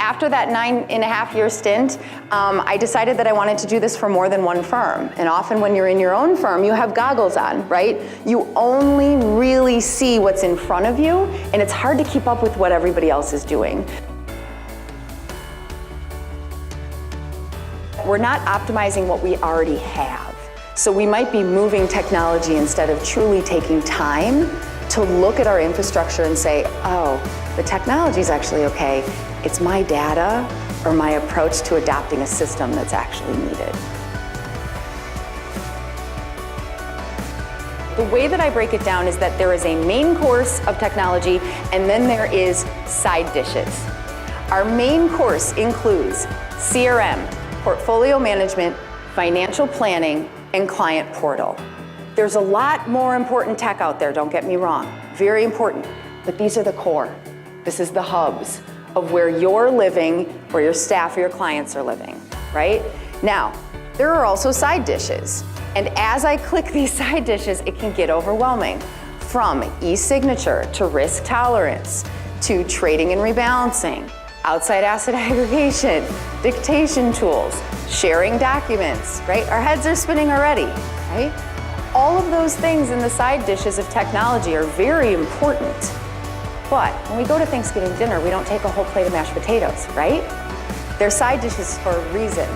after that 9.5-year stint, I decided that I wanted to do this for more than one firm. And often when you're in your own firm, you have goggles on, right? You only really see what's in front of you, and it's hard to keep up with what everybody else is doing. We're not optimizing what we already have. So we might be moving technology instead of truly taking time to look at our infrastructure and say, oh, the technology is actually okay. It's my data or my approach to adopting a system that's actually needed. The way that I break it down is that there is a main course of technology and then there is side dishes. Our main course includes CRM, portfolio management, financial planning, and client portal. There's a lot more important tech out there, don't get me wrong, very important, but these are the core. This is the hubs of where you're living, where your staff or your clients are living, right? Now, there are also side dishes, and as I click these side dishes, it can get overwhelming. From e-signature to risk tolerance, to trading and rebalancing, outside asset aggregation, dictation tools, sharing documents, right? Our heads are spinning already, right? All of those things in the side dishes of technology are very important. But when we go to Thanksgiving dinner, we don't take a whole plate of mashed potatoes, right? They're side dishes for a reason.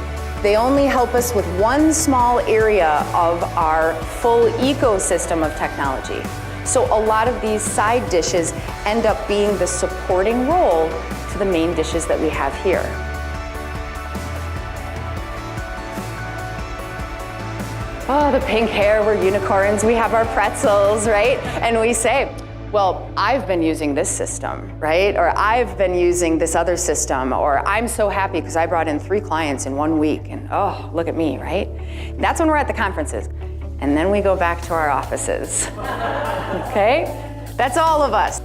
They only help us with one small area of our full ecosystem of technology. So a lot of these side dishes end up being the supporting role to the main dishes that we have here. Oh, the pink hair, we're unicorns, we have our pretzels, right? And we say, well, I've been using this system, right? Or I've been using this other system, or I'm so happy because I brought in 3 clients in 1 week, and oh, look at me, right? That's when we're at the conferences. And then we go back to our offices, okay? That's all of us.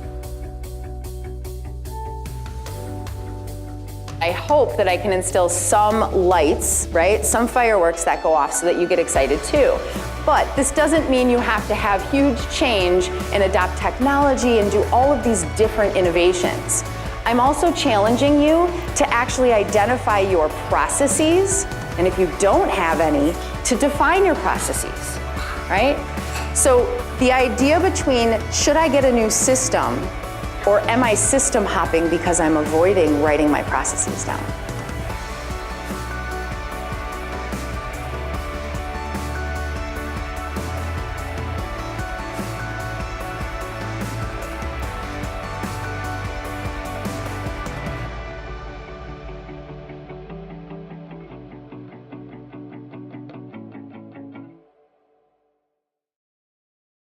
I hope that I can instill some lights, right? Some fireworks that go off so that you get excited too. But this doesn't mean you have to have huge change and adopt technology and do all of these different innovations. I'm also challenging you to actually identify your processes, and if you don't have any, to define your processes, right? So the idea between should I get a new system or am I system hopping because I'm avoiding writing my processes down?